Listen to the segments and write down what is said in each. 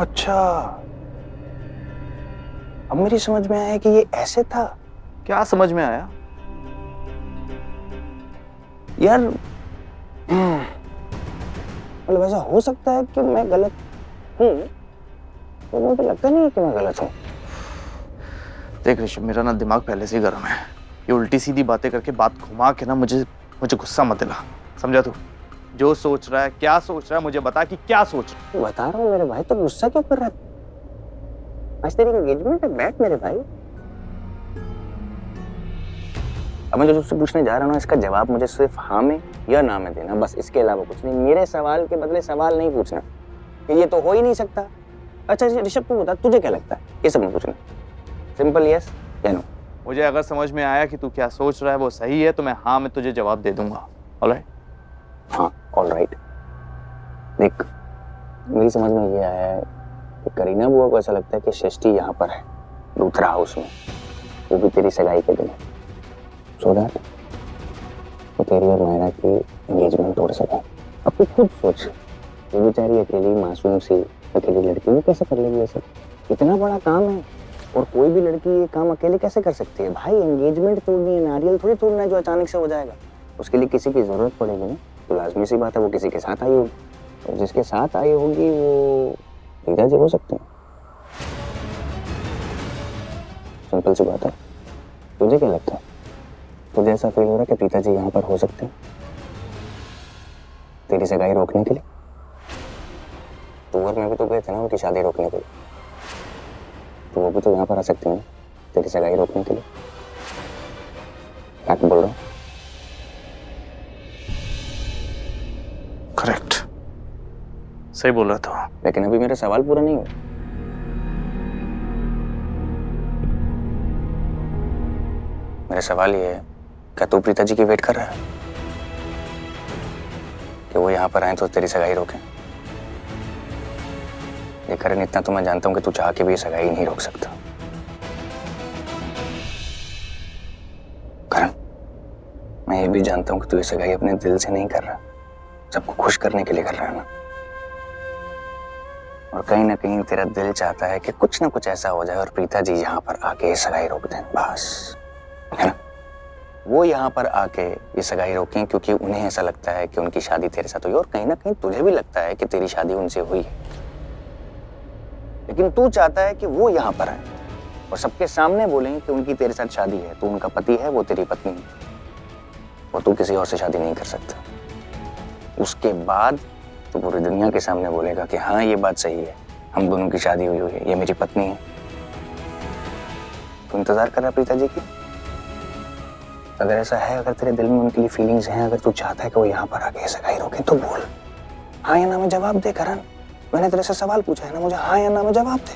अच्छा, अब मेरी समझ में आया कि ये ऐसे था। क्या समझ में आया? यार मतलब ऐसा हो सकता है कि मैं गलत हूँ, तो मुझे लगता नहीं है कि मैं गलत हूँ। देख ऋषभ, मेरा ना दिमाग पहले से ही गर्म है। ये उल्टी सीधी बातें करके, बात घुमा के ना मुझे गुस्सा मत दिला, समझा तू? जो सोच रहा है, क्या सोच रहा है, मुझे बता कि क्या सोच रहा है। बता रहा हूँ मेरे भाई, तो गुस्सा क्यों कर रहा है? आज तेरी एंगेजमेंट है, बैठ मेरे भाई। अब मैं जो तुझसे पूछने जा रहा हूँ इसका जवाब मुझे सिर्फ हाँ में या ना में देना, बस। इसके अलावा कुछ नहीं। मेरे सवाल के बदले सवाल नहीं पूछना कि ये तो हो ही नहीं सकता। अच्छा ऋषभ, तू बता, तुझे क्या लगता है? ये सब नहीं पूछना, सिंपल यस या नो। मुझे अगर समझ में आया कि तू क्या सोच रहा है वो सही है, तो मैं हाँ में तुझे जवाब दे दूंगा। ऑलराइट? हाँ ऑलराइट। देख, मेरी समझ में ये आया है कि करीना बुआ को ऐसा लगता है कि सृष्टि यहाँ पर है, दूसरा हाउस में, वो भी तेरी सगाई के दिन, सो दैट वो तेरी और मायरा की एंगेजमेंट तोड़ सके। अब तू खुद सोच, वो बेचारी अकेली मासूम सी अकेली लड़की वो कैसे कर लेगी ये सब? इतना बड़ा काम है, और कोई भी लड़की ये काम अकेले कैसे कर सकती है? भाई एंगेजमेंट तोड़नी है, नारियल थोड़ी तोड़ना है जो अचानक से हो जाएगा। उसके लिए किसी की जरूरत पड़ेगी ना, तो लाजमी सी बात है वो किसी के साथ आई होगी, और जिसके साथ आई होगी वो रीता जी हो सकते हैं। सिंपल सी बात है। तुझे क्या लगता है? तुझे ऐसा फील हो रहा है कि पिताजी यहाँ पर हो सकते हैं तेरी सगाई रोकने के लिए? तू और मैं भी तो गए थे ना उनकी शादी रोकने के लिए, तो वो भी तो यहाँ पर आ सकती है तेरी सगाई रोकने के लिए। क्या बोल रहा हूँ? करेक्ट, सही बोल रहा था। लेकिन अभी मेरा सवाल पूरा नहीं हुआ। मेरा सवाल ये है, क्या तू प्रीता जी की वेट कर रहा है कि वो यहाँ पर आए तो तेरी सगाई रोकें? ये करण, इतना तो मैं जानता हूँ कि तू चाह के भी ये सगाई नहीं रोक सकता। करण, मैं ये भी जानता हूँ कि तू ये सगाई अपने दिल से नहीं कर रहा, सबको खुश करने के लिए कर रहा है ना। और कहीं ना कहीं तेरा दिल चाहता है कि कुछ ना कुछ ऐसा हो जाए और प्रीता जी यहाँ पर आके ये सगाई रोक दें, बस, है ना? वो यहाँ पर आके ये सगाई रोकें क्योंकि उन्हें ऐसा लगता है कि उनकी शादी तेरे साथ हुई, और कहीं ना कहीं तुझे भी लगता है कि तेरी शादी उनसे हुई है। लेकिन तू चाहता है कि वो यहाँ पर आए और सबके सामने बोलें कि उनकी तेरे साथ शादी है, तू उनका पति है, वो तेरी पत्नी है, और तू किसी और से शादी नहीं कर सकता। उसके बाद तो पूरी दुनिया के सामने बोलेगा कि हाँ ये बात सही है, हम दोनों की शादी हुई है, ये मेरी पत्नी है। तू इंतजार कर रहा प्रीता जी की? अगर ऐसा है, अगर तेरे दिल में उनके लिए फीलिंग्स हैं, अगर तू चाहता है कि वो यहाँ पर आके सगाई रोके, तो बोल, हाँ या ना में जवाब दे। करण, मैंने तेरे से सवाल पूछा है ना, मुझे हाँ या ना में जवाब दे।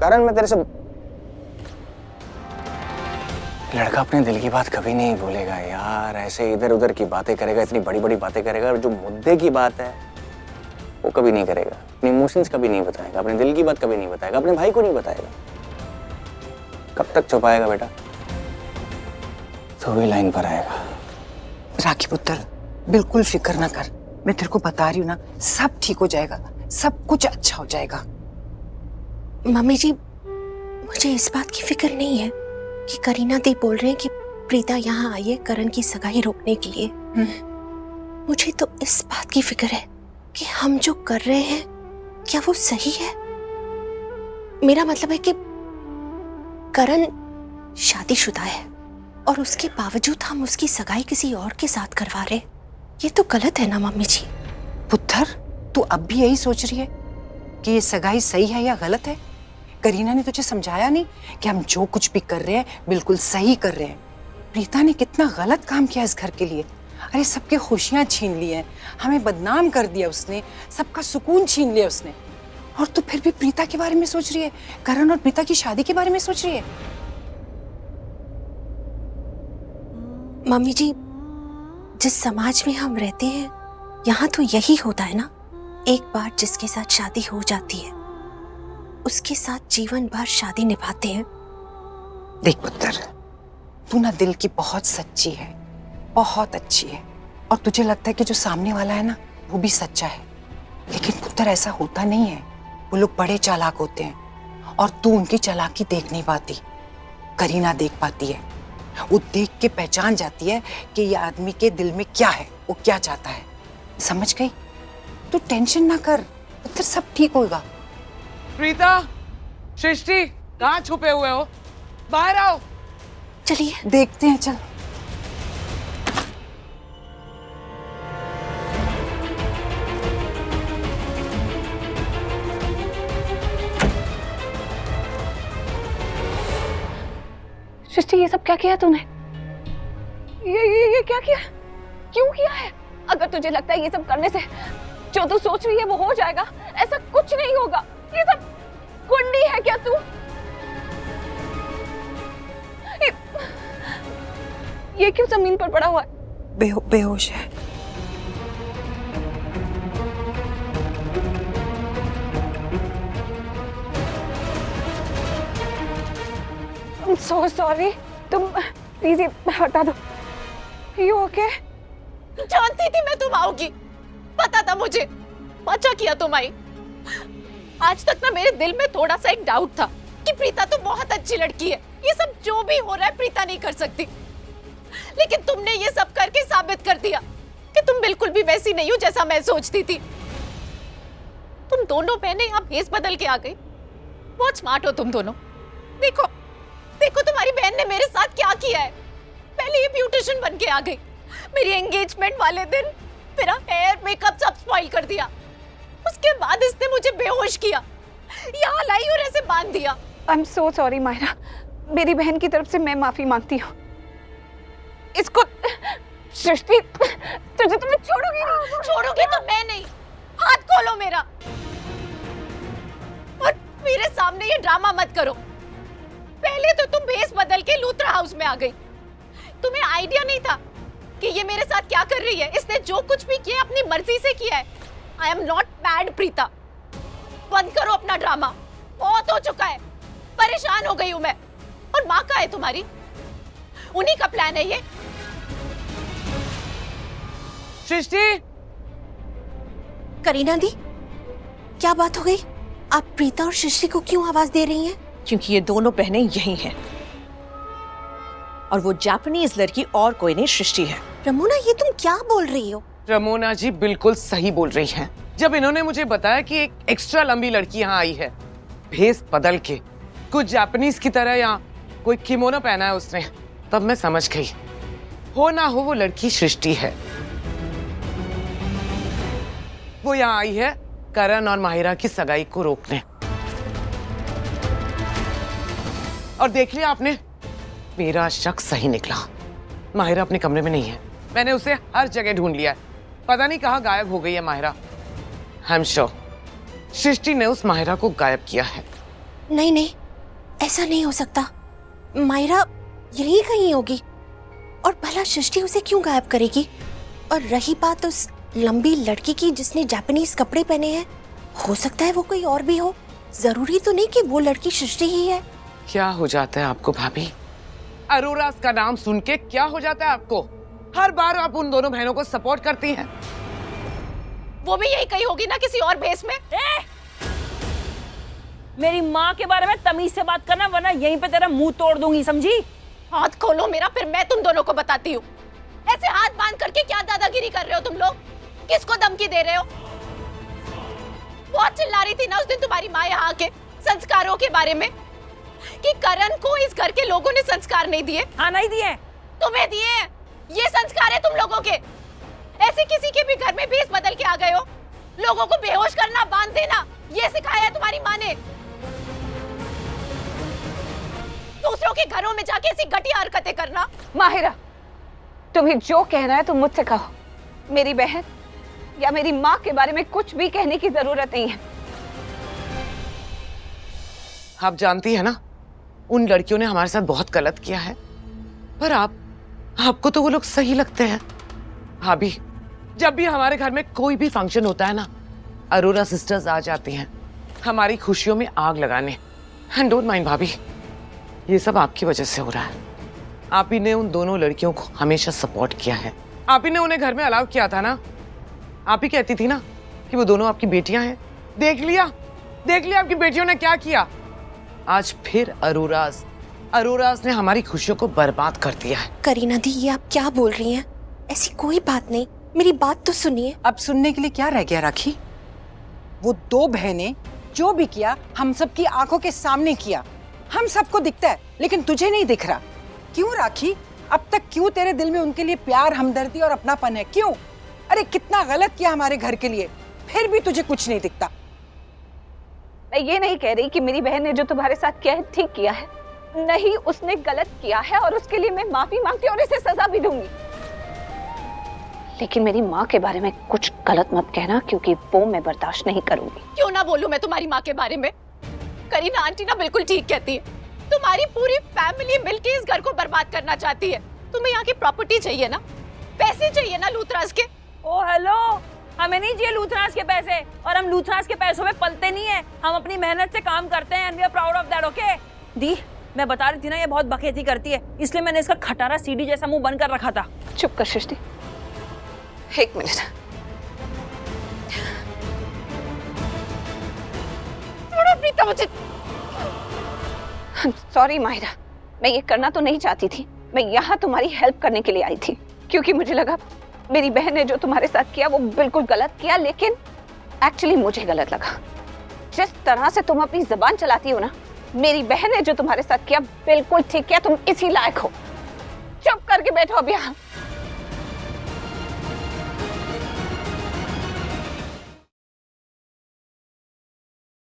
करण, मैं तेरे से, लड़का अपने दिल की बात कभी नहीं बोलेगा यार, ऐसे इधर उधर की बातें करेगा, इतनी बड़ी बड़ी बातें करेगा, और जो मुद्दे की बात है वो कभी नहीं करेगा। अपने इमोशंस कभी नहीं बताएगा, अपने दिल की बात कभी नहीं बताएगा, अपने भाई को नहीं बताएगा। कब तक छुपाएगा बेटा? तो भी लाइन पर आएगा। राखी पुत्र, बिल्कुल फिक्र ना कर, मैं तेरे को बता रही हूँ ना, सब ठीक हो जाएगा, सब कुछ अच्छा हो जाएगा। मम्मी जी, मुझे इस बात की फिक्र नहीं है कि करीना दी बोल रहे हैं कि प्रीता यहाँ आई है करण की सगाई रोकने के लिए। मुझे तो इस बात की फिक्र है कि हम जो कर रहे हैं क्या वो सही है। मेरा मतलब है कि करण शादीशुदा है और उसके बावजूद हम उसकी सगाई किसी और के साथ करवा रहे, ये तो गलत है ना मम्मी जी? पुत्र, तू अब भी यही सोच रही है कि ये सगाई सही है या गलत है? करीना ने तुझे समझाया नहीं कि हम जो कुछ भी कर रहे हैं बिल्कुल सही कर रहे हैं? प्रीता ने कितना गलत काम किया इस घर के लिए। अरे सबकी खुशियां छीन ली हैं, हमें बदनाम कर दिया उसने, सबका सुकून छीन लिया उसने, और तू फिर भी प्रीता के बारे में सोच रही है, करण और प्रीता की शादी के बारे में सोच रही है। मम्मी जी, जिस समाज में हम रहते हैं यहाँ तो यही होता है ना, एक बार जिसके साथ शादी हो जाती है उसके साथ जीवन भर शादी निभाते हैं। देख पुत्र, तू ना दिल की बहुत सच्ची है, बहुत अच्छी है, और तुझे लगता है कि जो सामने वाला है ना वो भी सच्चा है, लेकिन पुत्र ऐसा होता नहीं है। वो लोग बड़े चालाक होते हैं और तू उनकी चालाकी देख नहीं पाती। करीना देख पाती है। वो देख के पहचान जाती है कि ये आदमी के दिल में क्या है, वो क्या चाहता है। समझ गई? तू टेंशन ना कर पुत्र, सब ठीक होगा। प्रीता, सृष्टि, कहाँ छुपे हुए हो? बाहर आओ। चलिए देखते हैं, चल। सृष्टि, ये सब क्या किया तूने? ये क्या किया? क्यों किया है? अगर तुझे लगता है ये सब करने से जो तू सोच रही है वो हो जाएगा, ऐसा कुछ नहीं होगा। ये सब कुंडी है क्या तू? ये क्यों जमीन पर पड़ा हुआ है? बेहोश है। I'm so sorry. तुम प्लीज ये हटा दो। You okay? जानती थी मैं तुम आओगी, पता था मुझे। अच्छा किया तुम आई। आज तक ना मेरे दिल में थोड़ा सा एक डाउट था कि प्रीता तो बहुत अच्छी लड़की है, ये सब जो भी हो रहा है प्रीता नहीं कर सकती। लेकिन तुमने ये सब करके साबित कर दिया कि तुम बिल्कुल भी वैसी नहीं हो जैसा मैं सोचती थी। तुम दोनों बहनें यहाँ भेस बदल के आ गई। बहुत स्मार्ट हो तुम दोनों। देखो देखो तुम्हारी बहन ने मेरे साथ क्या किया है। पहले ये ब्यूटिशियन बन के आ गई, मेरी एंगेजमेंट वाले दिन मेरा हेयर मेकअप सब स्पॉइल कर दिया। उसके बाद इसने मुझे बेहोश किया, यहाँ लाई और ऐसे बांध दिया। I'm so sorry मायरा, मेरी बहन की तरफ से मैं माफी मांगती हूँ। इसको सृष्टि, तुझे तो मैं छोड़ूंगी नहीं। छोड़ोगे तो मैं नहीं। हाथ खोलो मेरा और मेरे सामने ये ड्रामा मत करो। पहले तो तुम भेस बदल के लूथरा हाउस में आ गई। तुम्हें आइडिया नहीं था कि ये मेरे साथ क्या कर रही है। इसने जो कुछ भी किया अपनी मर्जी से किया है। I am not bad Preeta. बंद करो अपना ड्रामा, बहुत हो चुका है। परेशान हो गई हूं मैं। और माँ कहाँ है तुम्हारी? उन्हीं का प्लान है ये। सृष्टि, करीना दी, क्या बात हो गई? आप प्रीता और सृष्टि को क्यों आवाज दे रही हैं? क्योंकि ये दोनों बहनें यही हैं और वो जापानीज लड़की और कोई नहीं सृष्टि है। रमोना, ये तुम क्या बोल रही हो? रमोना जी बिल्कुल सही बोल रही हैं। जब इन्होंने मुझे बताया कि एक एक्स्ट्रा लंबी लड़की यहाँ आई है भेस बदल के, कुछ जापानीज की तरह, यहाँ कोई किमोनो पहना है उसने, तब मैं समझ गई हो ना हो वो लड़की सृष्टि है। वो यहाँ आई है करण और माहिरा की सगाई को रोकने। और देख लिया आपने, मेरा शक सही निकला। माहिरा अपने कमरे में नहीं है। मैंने उसे हर जगह ढूंढ लिया है, पता नहीं कहाँ गायब हो गई है माहिरा। आई एम श्योर सृष्टि ने उस माहिरा को गायब किया है। नहीं नहीं, ऐसा नहीं हो सकता। माहिरा यही कहीं होगी और भला सृष्टि उसे क्यों गायब करेगी? और रही बात उस लंबी लड़की की जिसने जापानीज कपड़े पहने हैं, हो सकता है वो कोई और भी हो। जरूरी तो नहीं कि वो लड़की सृष्टि ही है। क्या हो जाता है आपको भाभी? अरोरा का नाम सुन के क्या हो जाता है आपको? हर बार आप उन दोनों बहनों को सपोर्ट करती हैं। वो भी यही कही होगी ना किसी और भेस में। मेरी माँ के बारे में तमीज से बात करना, वरना यहीं पे तेरा मुंह तोड़ दूंगी, समझी? हाथ खोलो मेरा, फिर मैं तुम दोनों को बताती हूँ। ऐसे हाथ बांध करके क्या दादागिरी कर रहे हो तुम लोग? किसको धमकी दे रहे हो? बहुत चिल्ला रही थी ना उस दिन तुम्हारी माँ यहाँ आके संस्कारों के बारे में, कि करण को इस घर के लोगों ने संस्कार नहीं दिए। हाँ, नहीं दिए। तुम्हें दिए हैं। ये संस्कार है तुम लोगों के। ऐसे किसी के भी घर में भेस बदल के आ गए हो। लोगों को बेहोश करना, बांध देना, ये सिखाया है तुम्हारी माँ ने। दूसरों के घरों में जाके ऐसी घटिया हरकतें करना। माहिरा, तुम्हें जो कहना है तुम मुझसे कहो। मेरी बहन या मेरी माँ के बारे में कुछ भी कहने की जरूरत नहीं है। आप जानती है ना, उन लड़कियों ने हमारे साथ बहुत गलत किया है, पर आपको तो वो लोग सही लगते हैं। भाभी, जब भी हमारे घर में कोई भी फंक्शन होता है ना, अरोरा सिस्टर्स आ जाती हैं हमारी खुशियों में आग लगाने। एंड डोंट माइंड भाभी, ये सब आपकी वजह से हो रहा है। आप ही ने उन दोनों लड़कियों को हमेशा सपोर्ट किया है। आप ही ने उन्हें घर में अलाउ किया था ना। आप ही कहती थी ना कि वो दोनों आपकी बेटियां हैं। देख लिया आपकी बेटियों ने क्या किया। आज फिर अरोराज ने हमारी खुशियों को बर्बाद कर दिया है। करीना दी, ये आप क्या बोल रही हैं? ऐसी कोई बात नहीं, मेरी बात तो सुनिए। अब सुनने के लिए क्या रह गया राखी? वो दो बहनें जो भी किया हम सबकी आंखों के सामने किया, हम सबको दिखता है, लेकिन तुझे नहीं दिख रहा। क्यों राखी? अब तक क्यों तेरे दिल में उनके लिए प्यार, हमदर्दी और अपनापन है? क्यों? अरे कितना गलत किया हमारे घर के लिए, फिर भी तुझे कुछ नहीं दिखता। मैं ये नहीं कह रही कि मेरी बहन ने जो तुम्हारे साथ किया है ठीक किया है, नहीं, उसने गलत किया है और उसके लिए मैं माफी मांगती हूँ और इसे सजा भी दूंगी। लेकिन मेरी माँ के बारे में कुछ गलत मत कहना, क्योंकि वो मैं बर्दाश्त नहीं करूंगी। क्यों ना बोलूं मैं तुम्हारी माँ के बारे में? करीना आंटी ना बिल्कुल ठीक कहती है। तुम्हारी पूरी फैमिली मिलके इस घर को बर्बाद करना चाहती है। तुम्हें यहाँ की प्रॉपर्टी चाहिए ना, पैसे चाहिए ना लूथराज के। ओ हेलो, हमें नहीं चाहिए लूथराज के पैसे, और हम लूथराज के पैसों में पलते नहीं है। हम अपनी मेहनत से काम करते हैं and we are proud of that. Okay दी, मैं बता रही थी ना ये बहुत बखेती करती है, इसलिए मैंने इसका खटारा सीडी जैसा मुंह बंद कर रखा था। चुप कर सृष्टि, एक मिनट। प्रीता, मुझे सॉरी माहिरा, मैं ये करना तो नहीं चाहती थी। मैं यहाँ तुम्हारी हेल्प करने के लिए आई थी, क्योंकि मुझे लगा मेरी बहन ने जो तुम्हारे साथ किया वो बिल्कुल गलत किया, लेकिन एक्चुअली मुझे गलत लगा। जिस तरह से तुम अपनी जबान चलाती हो ना, मेरी बहन ने जो तुम्हारे साथ किया बिल्कुल ठीक किया, तुम इसी लायक हो। चुप करके बैठो अब यहाँ।